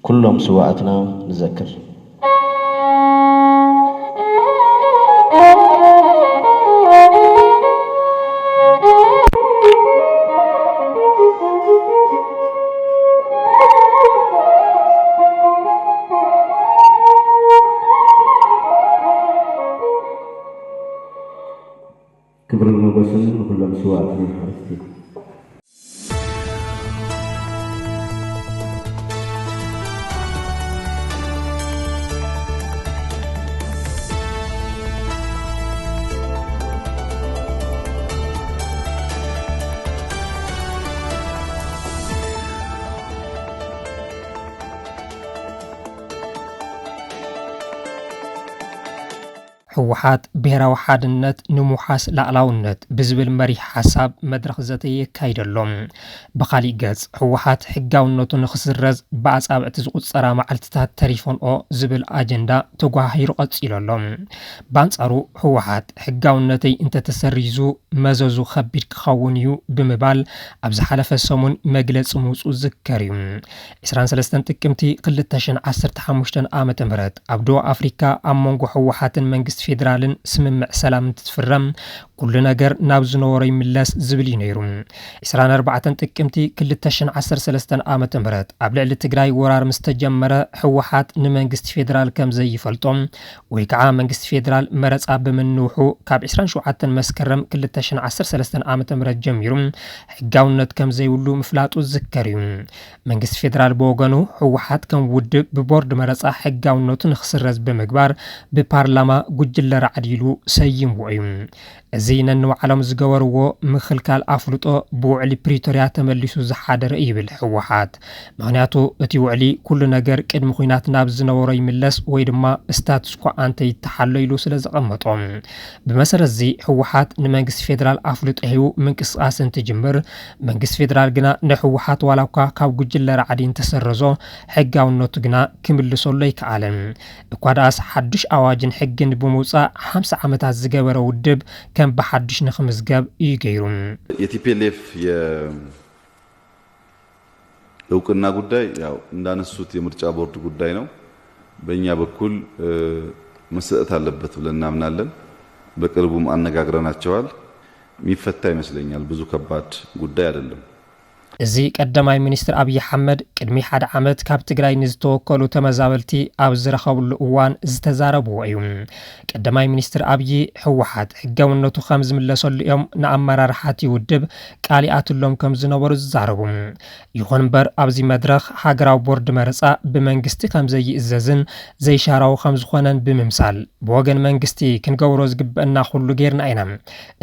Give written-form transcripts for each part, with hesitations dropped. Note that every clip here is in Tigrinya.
كلهم سواءتنا نذكر كبر المبسل كلهم سواءتنا نحرث ህወሓት ብሔራዊ ሓድነት ንምሓስ ላዕላውነት ብዝብል መሪሕ ሓሳብ መድረኽ ዘተየ ካይደሎም ብኻሊእ ገጽ ህወሓት ሕጋውነቱ ንኽስረዝ ብኣጻብዕቲ ዝቝጸራ መዓልትታት ተሪፎንኦ ዝብል ኣጀንዳ ተጓሂሩ ቐጺሎሎም በአንጻሩ ህወሓት ሕጋውነተይ እንተተሰሪዙ መዘዙ ኸቢድ ክኸውን እዩ ብምባል ኣብ ዝሓለፈ ሰሙን መግለጺ ምውፁ ዝከር እዩ 23 ጥቅምቲ 2015 ዓ.ም ኣብ ደቡብ ኣፍሪካ ኣብ መንጎ ህወሓትን መንግስቲ ፌደራልን ስምምዕ ሰላም እንትትፍረም ኩሉ ነገር ናብ ዝነበሮ ይምለስ ዝብል እዩ ነይሩ 24 ጥቅምቲ 2013 ዓ.ም ኣብ ልዕሊ ትግራይ ወራር ምስ ተጀመረ ህወሓት ንመንግስቲ ፌደራል ከም ዘይፈልጦም ወይ ከዓ መንግስቲ ፌደራል መረፃ ብምንውሑ ካብ 27 መስከረም 2013 ዓ.ም ጀሚሩ ሕጋውነት ከም ዘይብሉ ምፍላጡ ዝከር እዩ መንግስቲ ፌደራል ብወገኑ ህወሓት ከም ውድብ ብቦርድ መረፃ ሕጋውነቱ ንኽስረዝ ብምግባር ብፓርላማ ጉጅለ ረዓዲሉ ሰይምዎ እዩ እዚ ነንባዕሎም ዝገበርዎ ምኽልካል ኣፍልጦ ብውዕሊ ፕሪቶሪያ ተመሊሱ ዝሓደረ ይብል ህወሓት ምክንያቱ እቲ ውዕሊ ኩሉ ነገር ቅድሚ ኩናት ናብ ዝነበሮ ይምለስ ወይ ድማ ስታቱስ ኳ አንተ ይተሓሎ ኢሉ ስለ ዘቐመጦም ብመሰረት እዚ ህወሓት ንመንግስቲ ፌደራል ኣፍልጦ ሂቡ ምንቅስቃስ እንትጅምር መንግስቲ ፌደራል ግና ንህወሓት ዋላኳ ካብ ጉጅለ ረዓዲ እንተሰረዞ ሕጋውነቱ ግና ክምልሰሎ ይከኣለን እኳ ደኣስ ሓዱሽ ኣዋጅን ሕግን ብምውፃእ 50 ዓመታት ዝገበረ ውድብ ከም በሐድሽ ንኽምዝገብ ይገይሩ የቲፒኤልኤፍ የእውቅና ጉዳይ ያው እንዳነሱት የምርጫ ቦርድ ጉዳይ ነው በእኛ በኩል መሰጠት አለበት ብለን እናምናለን በቅርቡም አነጋግረናቸዋል የሚፈታ ይመስለኛል ብዙ ከባድ ጉዳይ አይደለም እዚ ቀዳማይ ሚኒስትር አብይ አሕመድ ቅድሚ ሓደ ዓመት ካብ ትግራይ ንዝተወከሉ ተመዛበልቲ ኣብ ዝረኸብሉ እዋን ዝተዛረብዎ እዩ ቀዳማይ ሚኒስትር አብይ ህወሓት ሕጋውነቱ ከም ዝምለሰሉ እዮም ንኣመራርሓቲ ውድብ ቃሊኣትሎም ከም ዝነበሩ ዝዛረቡ ይኹን እምበር ኣብዚ መድረኽ ሃገራዊ ቦርድ መረፃ ብመንግስቲ ከም ዘይእዘዝን ዘይሻራው ከም ዝኾነን ብምምሳል ብወገን መንግስቲ ክንገብሮ ዝግበአና ኩሉ ጌርና ኢና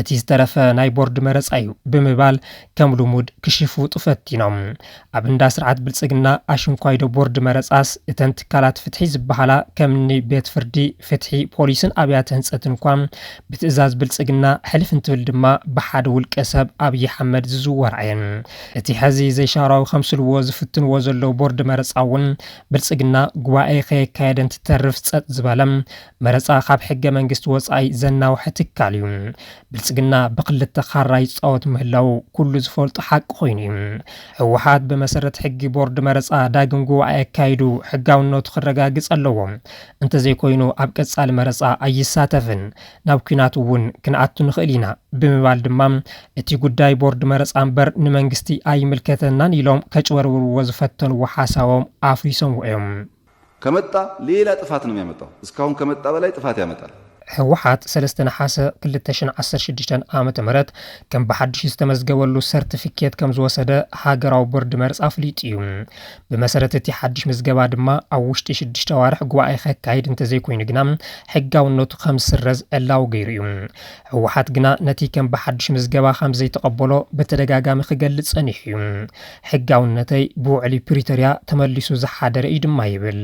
እቲ ዝተረፈ ናይ ቦርድ መረፃ እዩ ብምባል ከም ልሙድ ክሽፉ ፈቲኖም ኣብ እንዳ ስርዓት ብልጽግና ኣሽንኳይዶ ቦርድ መረጻስ እተን ትካላት ፍትሒ ዝበሃላ ከምኒ ቤት ፍርዲ ፍትሒ ፖሊስን ኣብያተ ህንጸትን እንኳን ብትእዛዝ ብልጽግና ሕልፍ እንትብል ድማ ብሓደ ውልቀ ሰብ አብይ አሕመድ ዝዝወር ኣየን እቲ ሕዚ ዘይሻራዊ ከምስልዎ ዝፍትንዎ ዘለው ቦርድ መረጻውን ብልጽግና ጉባኤ ከየካየደ እንትተርፍ ጸጥ ዝበለም መረጻ ካብ ሕገ መንግስቲ ወጻኢ ዘናውሕ ትካል እዩ ብልጽግና ብክልተ ካራ ይጻወት ምህላው ኩሉ ዝፈልጦ ሓቂ ኮይኑ እዩ ህወሓት በመሰረት ሕጊ ቦርድ መረፃ ዳግም ጉባኤ ካይዱ ሕጋውነቱ ክረጋግጽ ኣለዎም እንተዘይ ኮይኑ ኣብ ቀጻሊ መረፃ ኣይሳተፍን ናብ ኩናት እውን ክንኣቱ ንኽእል ኢና ብምባል ድማ እቲ ጉዳይ ቦርድ መረፃ እምበር ንመንግስቲ ኣይምልከተናን ኢሎም ከጭበርብርዎ ዝፈተንዎ ሓሳቦም ኣፍሪሶም እዮም ከመጣ ሌላ ጥፋት ነው የሚያመጣው እስካሁን ከመጣ በላይ ጥፋት ያመጣል ህወሓት 3 ነሐሰ 2016 ዓመተ ምህረት ከም በሐድሽ ዝተመዝገበሉ ሰርቲፊኬት ከም ዝወሰደ ሃገራዊ ቦርድ መርጻ ፍሊጥ እዩ ብመሰረት እቲ ሓድሽ ምዝገባ ድማ ኣብ ውሽጢ 6 ዋርሕ ጉባኤ ከካይድ እንተዘይ ኮይኑ ግና ሕጋውነቱ ከም ዝስረዝ ዕላው ገይሩ እዩ ህወሓት ግና ነቲ ከም በሐድሽ ምዝገባ ከም ዘይተቀበሎ በተደጋጋሚ ክገልጽ ጸኒሑ እዩ ሕጋውነተይ ብውዕሊ ፕሪቶሪያ ተመሊሱ ዝሓደረ እዩ ድማ ይብል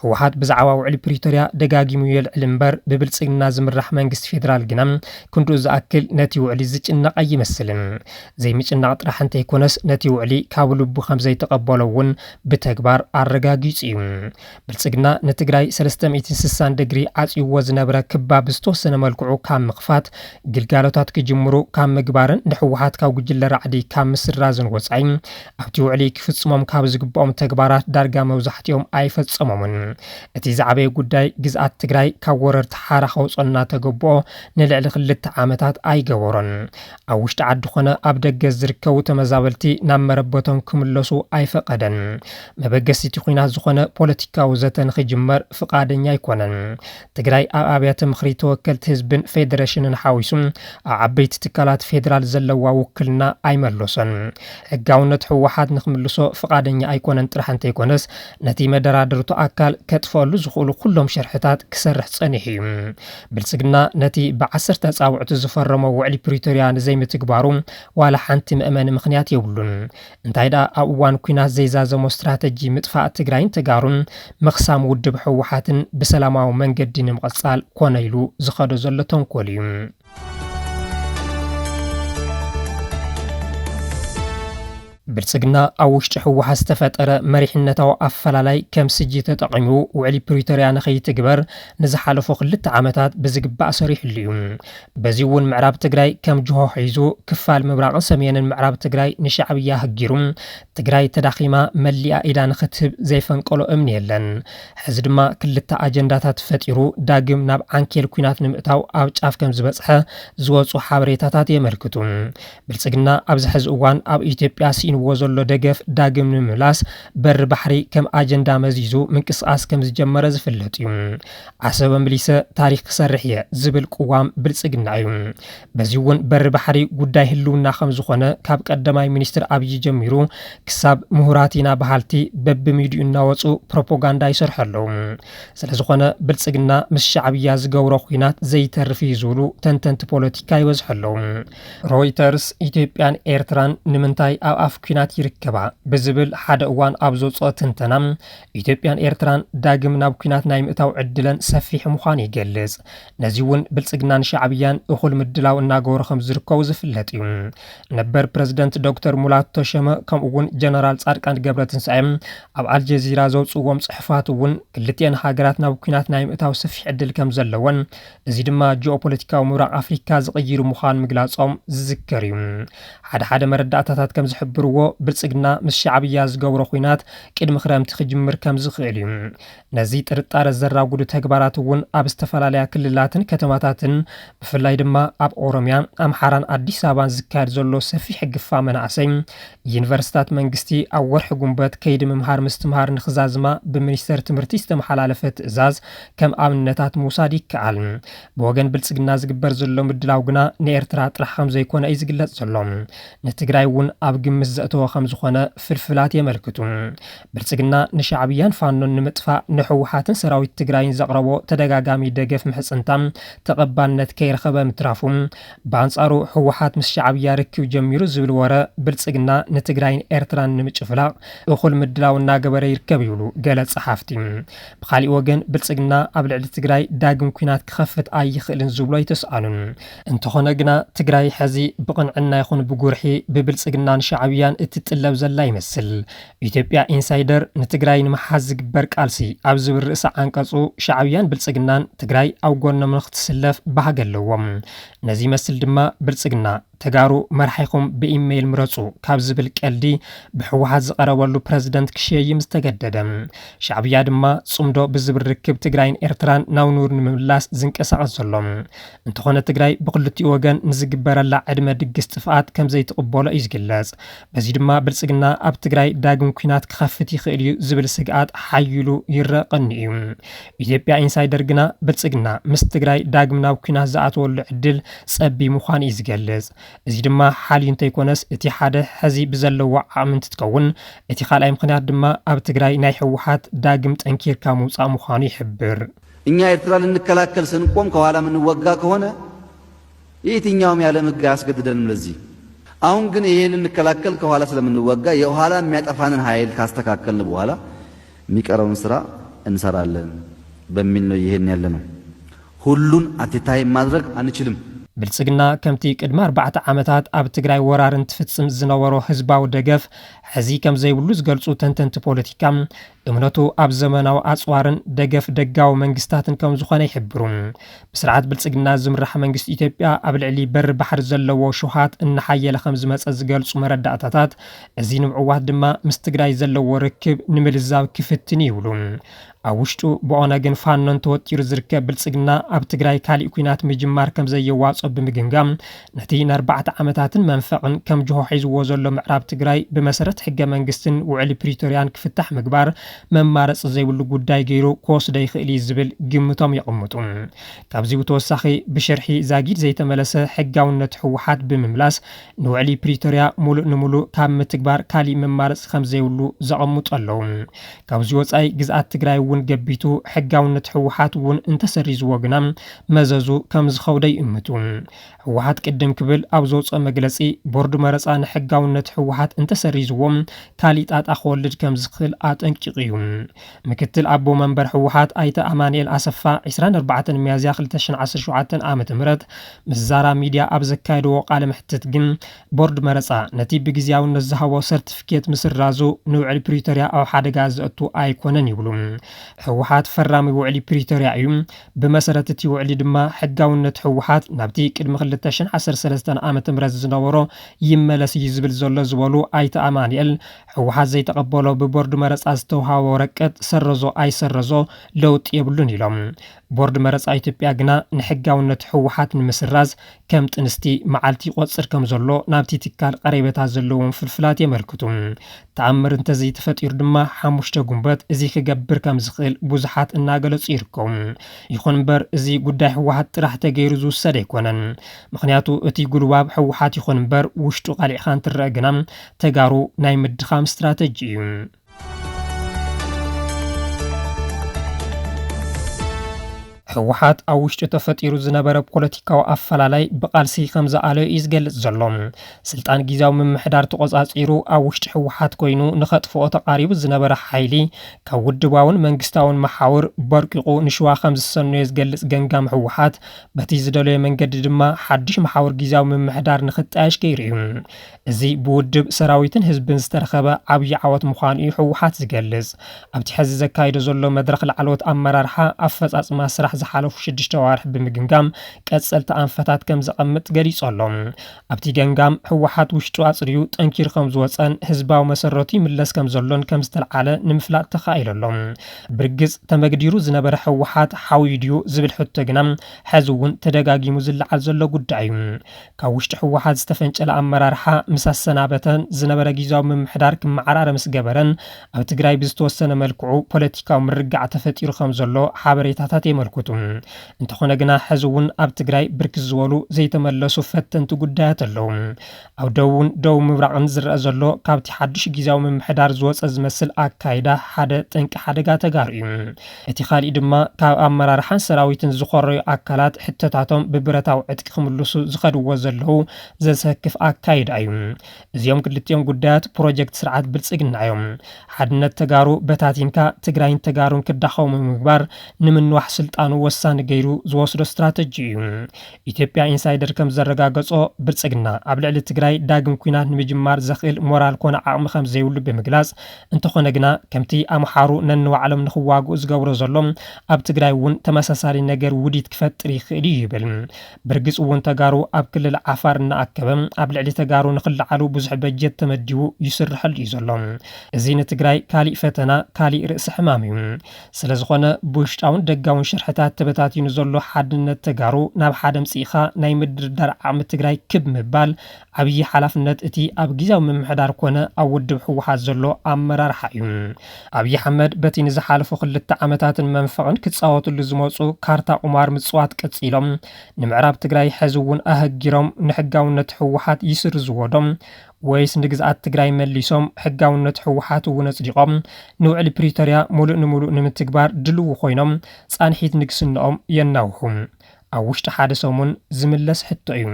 ህወሓት ብዛዕባ ውዕሊ ፕሪቶሪያ ደጋጊሙ ይልዕል እምበር ብብልጽግና ዝምራሕ መንግስቲ ፌደራል ግና ክንዱ ዝኣክል ነቲ ውዕሊ ዝጭነቕ ኣይመስልን ዘይምጭናቕ ጥራሕ እንተይኮነስ ነቲ ውዕሊ ካብ ልቡ ከም ዘይተቐበሎውን ብተግባር ኣረጋጊጹ እዩ ብልጽግና ንትግራይ 360 ዲግሪ ዓጽይዎ ዝነበረ ክባብ ዝተወሰነ መልክዑ ካብ ምኽፋት ግልጋሎታት ክጅምሩ ካብ ምግባርን ንሕወሓት ካብ ጉጅለ ራዕዲ ካብ ምስራዝን ወጻኢ ኣብቲ ውዕሊ ክፍጽሞም ካብ ዝግብኦም ተግባራት ዳርጋ መብዛሕትኦም ኣይፈጸሞምን እቲ ዝዓበየ ጉዳይ ግዝኣት ትግራይ ካብ ወረርቲ ሓራ ከውፅና ተገብኦ ንልዕሊ 2 ዓመታት ኣይገበሮን ኣብ ውሽጢ ዓዲ ኾነ ኣብ ደገ ዝርከቡ ተመዛበልቲ ናብ መረበቶም ክምለሱ ኣይፈቐደን መበገሲቲ ኩናት ዝኾነ ፖለቲካዊ ዘተ ንኽጅመር ፍቃደኛ ኣይኮነን ትግራይ ኣብ ኣብያተ ምኽሪ ተወከልቲ ህዝብን ፌደሬሽንን ሓዊሱ ኣብ ዓበይቲ ትካላት ፌደራል ዘለዋ ውክልና ኣይመለሶን ሕጋውነት ሕወሓት ንኽምልሶ ፍቃደኛ ኣይኮነን ጥራሕ እንተይኮነስ ነቲ መደራደርቱ ኣካል ከጥፈሉ ዝኽእሉ ኩሎም ሸርሕታት ክሰርሕ ጸኒሑ እዩ ብልጽግና ነቲ ብ10 ጻውዕቱ ዝፈረሞ ውዕሊ ፕሪቶሪያ ንዘይምትግባሩ ዋላ ሓንቲ ምእመን ምኽንያት የብሉን እንታይ ዳ ኣብ እዋን ኩናት ዘይዛዘሞ ስትራቴጂ ምጥፋእ ትግራይን ተጋሩን መኽሳም ውድብ ሕወሓትን ብሰላማዊ መንገዲ ንምቕጻል ኮነ ኢሉ ዝኸዶ ዘሎ ተንኮል እዩ ብልጽግና ኣብ ውሽጢ ሕወሓት ዝተፈጠረ መሪሕነታዊ ኣፈላላይ ከም ስጂ ተጠቒሙ ውዕሊ ፕሪቶሪያ ንኸይትግበር ንዝሓለፉ 2 ዓመታት ብዝግባእ ሰሪሕሉ እዩ በዚ እውን ምዕራብ ትግራይ ከም ጅሆ ሒዙ ክፋል ምብራቕን ሰሜንን ምዕራብ ትግራይ ንሻዕብያ ህጊሩ ትግራይ ተዳኺማ መሊኣ ኢዳ ንኽትህብ ዘይፈንቀሎ እምኒ የለን ሕዚ ድማ 2 ኣጀንዳታት ፈጢሩ ዳግም ናብ ዓንኬል ኩናት ንምእታው ኣብ ጫፍ ከም ዝበጽሐ ዝወፁ ሓበሬታታት የመልክቱ ብልጽግና ኣብዚ ሕዚ እዋን ኣብ ኢትዮጵያ ወዘሎ ደገፍ ዳግም ንምምላስ በር ባሕሪ ከም ኣጀንዳ መዚዙ ምንቅስቃስ ከም ዝጀመረ ዝፍለጥ እዩ ዓሰብ ምሊሰ ታሪክ ክሰርሕ እየ ዝብል ቅዋም ብልጽግና እዩ በዚ እውን በር ባሕሪ ጉዳይ ህልውና ከም ዝኾነ ካብ ቀዳማይ ሚኒስትር ኣብይ ጀሚሩ ክሳብ ምሁራቲና ባህልቲ በብሚድዩ እናወፁ ፕሮፓጋንዳ ይሰርሐለው ስለዝኾነ ብልጽግና ምስ ሻዕብያ ዝገብሮ ኩናት ዘይተርፍ ዝብሉ ተንተንቲ ፖለቲካ ይበዝሐለው ሮይተርስ ኢትዮጵያን ኤርትራን ንምንታይ ኣብ ኣፍ ኩናት ይርከባ ብዝብል ሓደ እዋን ኣብ ዘውፅኦ ትንተና ኢትዮጵያን ኤርትራን ዳግም ናብ ኩናት ናይ ምእታው ዕድለን ሰፊሕ ምዃኑ ይገልጽ ነዚ እውን ብልጽግናን ሻዕብያን እኹል ምድላው እናገበሩ ከም ዝርከቡ ዝፍለጥ እዩ ነበር ፕሬዝደንት ዶክተር ሙላቱ ተሸመ ከምኡ እውን ጀነራል ጻድቃን ገብረትንሳኤ ኣብ አልጀዚራ ዘውፅዎም ጽሑፋት እውን ክልቲአን ሃገራት ናብ ኩናት ናይ ምእታው ሰፊሕ ዕድል ከም ዘለወን እዚ ድማ ጂኦፖለቲካዊ ምብራቕ ኣፍሪካ ዝቕይሩ ምዃኑ ምግላጾም ዝዝከር እዩ ሓደ መረዳእታታት ከም ዝሕብርዎ ብልጽግና ምስ ሻዕብያ ዝገብሮ ኩናት ቅድሚ ክረምቲ ክጅምር ከም ዝኽእል እዩ ነዚ ጥርጣረ ዘራጉዱ ተግባራት እውን ኣብ ዝተፈላለዩ ክልላትን ከተማታትን ብፍላይ ድማ ኣብ ኦሮሚያ ኣምሓራን ኣዲስ ኣበባን ዝካየድ ዘሎ ሰፊሕ ግፋ መናእሰይ ዩኒቨርሲታት መንግስቲ ኣብ ወርሒ ጉንበት ከይዲ ምምሃር ምስትምሃር ንኽዛዝማ ብሚኒስተር ትምህርቲ ዝተመሓላለፈ ትእዛዝ ከም ኣብነታት ምውሳድ ይከኣል ብወገን ብልጽግና ዝግበር ዘሎ ምድላው ግና ንኤርትራ ጥራሕ ከም ዘይኮነ እዩ ዝግለጽ ዘሎ ንትግራይ እውን ኣብ ግምት ዘእተወ ከም ዝኾነ ፍልፍላት የመልክቱ ብልጽግና ንሻዕብያን ፋኖን ንምጥፋእ ንሕወሓትን ሰራዊት ትግራይን ዘቕረቦ ተደጋጋሚ ደገፍ ምሕጽንታ ተቐባልነት ከይረኸበ ምትራፉ በአንጻሩ ሕወሓት ምስ ሻዕብያ ርክብ ጀሚሩ ዝብል ወረ ብልጽግና ንትግራይን ኤርትራን ንምጭፍላቕ እኹል ምድላው እናገበረ ይርከብ ይብሉ ገለ ጸሓፍቲ ብኻሊእ ወገን ብልጽግና ኣብ ልዕሊ ትግራይ ዳግም ኩናት ክኸፍት ኣይኽእልን ዝብሎ ይተስኣሉን እንተኾነ ግና ትግራይ ሕዚ ብቕንዕና ይኹን ብጉርሒ ብብልጽግናን ሻዕብያን እትጥለብ ዘላ ይመስል ኢትዮጵያ ኢንሳይደር ንትግራይ ንምሓዝ ዝግበር ቃልሲ ኣብ ዝብል ርእሰ አንቀጹ ሻዕብያን ብልጽግናን ትግራይ ኣብ ጎኖም ንኽትስለፍ ባህግ ኣለዎም ነዚ መስል ድማ ብልጽግና ተጋሩ መርሓይኹም ብኢሜይል ምረጹ ካብ ዝብል ቀልዲ ብሕወሓት ዝቐረበሉ ፕሬዝደንት ክሸይም ዝተገደደ ሻዕብያ ድማ ጽምዶ ብዝብል ርክብ ትግራይን ኤርትራን ናብ ኑር ንምምላስ ዝንቀሳቐስ ዘሎ እንተኾነ ትግራይ ብክልቲኡ ወገን ንዝግበረላ ዕድመ ድግስ ጥፍኣት ከም ዘይትቕበሎ እዩ ዝግለጽ በዚ ድማ ብልጽግና ኣብ ትግራይ ዳግም ኩናት ክኸፍት ይኽእል እዩ ዝብል ስግኣት ሓይሉ ይረቐኒ እዩ ኢትዮጵያ ኢንሳይደር ግና ብልጽግና ምስ ትግራይ ዳግም ናብ ኩናት ዝኣተወሉ ዕድል ጸቢ ምዃኑ እዩ ዝገልጽ እዚ ድማ ሓልዩ እንተይኮነስ እቲ ሓደ ሕዚ ብዘለዎ ዓቕሚ እንትትከውን እቲ ካልኣይ ምኽንያት ድማ ኣብ ትግራይ ናይ ሕወሓት ዳግም ጠንኪርካ ምውፃእ ምዃኑ ይሕብር እኛ ኤርትራ ልንከላከል ስንቆም ከኋላ ምንወጋ ከሆነ የትኛውም ያለም ሕግ አያስገድደንም ለዚህ አሁን ግን ይሄ ልንከላከል ከኋላ ስለምንወጋ የኋላ የሚያጠፋንን ኃይል ካስተካከልን በኋላ የሚቀረውን ስራ እንሰራለን በሚል ነው ይሄን ያለ ነው ሁሉን አትታይ ማድረግ አንችልም። ብልጽግና ከምቲ ቅድሚ 4 ዓመታት ኣብ ትግራይ ወራርን ትፍጽም ዝነበሮ ህዝባዊ ደገፍ ሕዚ ከም ዘይብሉ ዝገልጹ ተንተንቲ ፖለቲካ እምነቱ ኣብ ዘመናዊ ኣጽዋርን ደገፍ ደጋዊ መንግስታትን ከም ዝኾነ ይሕብሩ። ብስርዓት ብልጽግና ዝምራሕ መንግስቲ ኢትዮጵያ ኣብ ልዕሊ በሪ ባሕሪ ዘለዎ ሹሃት እናሓየለ ከም ዝመጸ ዝገልጹ መረዳእታታት እዚ ንምዕዋት ድማ ምስ ትግራይ ዘለዎ ርክብ ንምልዛብ ክፍትን ይብሉ። ኣብ ውሽጡ ብኦነግን ፋኖን ተወጢሩ ዝርከብ ብልጽግና ኣብ ትግራይ ካልእ ኩናት ምጅማር ከም ዘየዋጾ ብምግምጋም ነቲ ን4 ዓመታትን መንፈቕን ከም ጅሆ ሒዝዎ ዘሎ ምዕራብ ትግራይ ብመሰረት ሕገ መንግስትን ውዕሊ ፕሪቶሪያን ክፍታሕ ምግባር መማረጽ ዘይብሉ ጉዳይ ገይሩ ክወስዶ ይኽእል ዝብል ግምቶም ይቕምጡ። ካብዚ ብተወሳኺ ብሽርሒ ዛጊድ ዘይተመለሰ ሕጋውነት ህወሓት ብምምላስ ንውዕሊ ፕሪቶሪያ ሙሉእ ንሙሉእ ካብ ምትግባር ካልእ መማረጽ ከም ዘይብሉ ዘቐምጡ ኣለዉ። ካብዚ ወጻኢ ግዝኣት ትግራይ እውን ገቢቱ ሕጋውነት ህወሓት እውን እንተሰሪዝዎ ግና መዘዙ ከም ዝኸውደ ይእምቱ። ህወሓት ቅድም ክብል ኣብ ዘውፅኦ መግለጺ ቦርድ መረፃ ንሕጋውነት ህወሓት እንተሰሪዝዎም ካልእ ጣጣ ክወልድ ከም ዝኽእል ኣጠንቂቑ እዩ። ምክትል ኣቦ መንበር ህወሓት ኣይተ ኣማኑኤል ኣሰፋ 24 ሚያዝያ 2017 ዓ.ም ምስ ዛራ ሚድያ ኣብ ዘካየድዎ ቃለ መሕትት ግን ቦርድ መረፃ ነቲ ብግዝያውነት ዝሃቦ ሰርቲፊኬት ምስራዙ ንውዕሊ ፕሪቶሪያ ኣብ ሓደጋ ዘእቱ ኣይኮነን ይብሉ። ህወሓት ፈራሚ ውዕሊ ፕሪቶሪያ እዩ። ብመሰረት እቲ ውዕሊ ድማ ሕጋውነት ህወሓት ናብቲ ቅድሚ 2013 ዓ.ም ዝነበሮ ይመለስ እዩ ዝብል ዘሎ ዝበሉ ኣይተ ኣማኑኤል ህወሓት ዘይተቐበሎ ብቦርድ መረፃ ዝተውሃቦ ወረቀት ሰረዞ ኣይሰረዞ ለውጥ የብሉን ኢሎም። ቦርድ መረፃ ኢትዮጵያ ግና ንሕጋውነት ህወሓት ንምስራዝ ከም ጥንስቲ መዓልቲ ይቆፅር ከም ዘሎ ናብቲ ትካል ቀረቤታ ዘለዎም ፍልፍላት የመልክቱ። ተኣምር እንተዘይተፈጢሩ ድማ 5 ጉንበት እዚ ክገብር ከም ዝኽእል ብዙሓት እናገለጹ ይርከቡ። ይኹን እምበር እዚ ጉዳይ ህወሓት ጥራሕ ተገይሩ ዝውሰድ ኣይኮነን። ምክንያቱ እቲ ጉልባብ ህወሓት ይኹን እምበር ውሽጡ ቃሊዕኻ እንትረአ ግና ተጋሩ ናይ ምድኻም ስትራቴጂ እዩ። ህወሓት ኣብ ውሽጡ ተፈጢሩ ዝነበረ ፖለቲካዊ ኣፈላላይ ብቃልሲ ከም ዝኣለዮ እዩ ዝገልጽ ዘሎ። ስልጣን ግዝያዊ ምምሕዳር ተቆጻጺሩ ኣብ ውሽጢ ህወሓት ኮይኑ ንኸጥፍኦ ተቃሪቡ ዝነበረ ሓይሊ ካብ ውድባውን መንግስታውን መሓውር በርቂቑ ንሽዋ ከም ዝሰነዮ ዝገልጽ ገንጋም ህወሓት በቲ ዝደለዮ መንገዲ ድማ ሓድሽ መሓውር ግዝያዊ ምምሕዳር ንኽጣየሽ ገይሩ እዩ። እዚ ብውድብ ሰራዊትን ህዝብን ዝተረኸበ ዓብዪ ዓወት ምዃኑ እዩ ህወሓት ዝገልጽ። ኣብቲ ሕዚ ዘካይዶ ዘሎ መድረኽ ላዕለዎት ኣመራርሓ ኣፈጻጽማ ስራሕ ዝሓለፉ 6 ወርሒ ብምግምጋም ቀጸልቲ ኣንፈታት ከም ዘቐምጥ ገሊጹ ኣሎ። ኣብቲ ገንጋም ህወሓት ውሽጡ ኣጽርዩ ጠንኪሩ ከም ዝወፀን ህዝባዊ መሰረቱ ይምለስ ከም ዘሎን ከም ዝተልዓለ ንምፍላጥ ተኻኢሉ ኣሎ። ብርግጽ ተመግዲሩ ዝነበረ ህወሓት ሓዊ ድዩ ዝብል ሕቶ ግና ሕዚ እውን ተደጋጊሙ ዝለዓል ዘሎ ጉዳይ እዩ። ካብ ውሽጢ ህወሓት ዝተፈንጨለ ኣመራርሓ ምስ ኣሰናበተን ዝነበረ ግዝያዊ ምምሕዳር ክመዓራረ ምስ ገበረን ኣብ ትግራይ ብዝተወሰነ መልክዑ ፖለቲካዊ ምርጋዕ ተፈጢሩ ከም ዘሎ ሓበሬታታት የመልክቱ። እንተኾነ ግና ሕዚ እውን ኣብ ትግራይ ብርክት ዝበሉ ዘይተመለሱ ፈተንቲ ጉዳያት ኣለዉ። ኣብ ደቡብን ደቡብ ምብራቕን ዝረአ ዘሎ ካብቲ ሓድሽ ግዝያዊ ምምሕዳር ዝወፀ ዝመስል ኣካይዳ ሓደ ጠንቂ ሓደጋ ተጋሩ እዩ። እቲ ካልእ ድማ ካብ ኣመራርሓን ሰራዊትን ዝኮረዩ ኣካላት ሕቶታቶም ብብረታዊ ዕጥቂ ክምልሱ ዝኸድዎ ዘለዉ ዘሰክፍ ኣካይዳ እዩ። እዚኦም ክልቲኦም ጉዳያት ፕሮጀክት ስርዓት ብልጽግና እዮም። ሓድነት ተጋሩ በታቲንካ ትግራይን ተጋሩን ክዳኸሙ ምግባር ንምንዋሕ ስልጣኑ ወሳኒ ገይሩ ዝወስዶ ስትራቴጂ እዩ። ኢትዮጵያ ኢንሳይደር ከም ዘረጋገጾ ብልጽግና ኣብ ልዕሊ ትግራይ ዳግም ኩናት ንምጅማር ዘኽእል ሞራል ኮነ ዓቕሚ ከም ዘይብሉ ብምግላጽ እንተኾነ ግና ከምቲ ኣምሓሩ ነንባዕሎም ንኽዋግኡ ዝገብሮ ዘሎም ኣብ ትግራይ እውን ተመሳሳሊ ነገር ውዲት ክፈጥር ይኽእል እዩ ይብል። ብርግጽ እውን ተጋሩ ኣብ ክልል ዓፋር እናኣከበ ኣብ ልዕሊ ተጋሩ ንኽለዓሉ ብዙሕ በጀት ተመዲቡ ይስርሐሉ እዩ ዘሎ። እዚ ንትግራይ ካልእ ፈተና ካልእ ርእሲ ሕማም እዩ። ስለዝኾነ ብውሽጣውን ደጋውን ሽርሕታት ተበታቲኑ ዘሎ ሓድነት ተጋሩ ናብ ሓደ ምጽኢኻ ናይ ምድርዳር ዓቕሚ ትግራይ ክብ ምባል ዓብዪ ሓላፍነት እቲ ኣብ ግዝያዊ ምምሕዳር ኮነ ኣብ ውድብ ህወሓት ዘሎ ኣመራርሓ እዩ። ኣብዪ ኣሕመድ በቲ ንዝሓለፉ 2 ዓመታትን መንፈቕን ክጻወትሉ ዝመፁ ካርታ ቁማር ምጽዋት ቀጺሎም ንምዕራብ ትግራይ ሕዚ እውን ኣህጊሮም ንሕጋውነት ህወሓት ይስርዝዎ ዶም ወይስ ንግዝኣት ትግራይ መሊሶም ሕጋውነት ህወሓት እውን ኣጽዲቖም ንውዕሊ ፕሪቶሪያ ሙሉእ ንሙሉእ ንምትግባር ድልው ኮይኖም ጻንሒት ንግስንኦም የናውሑ? ኣብ ውሽጢ ሓደ ሰሙን ዝምለስ ሕቶ እዩ።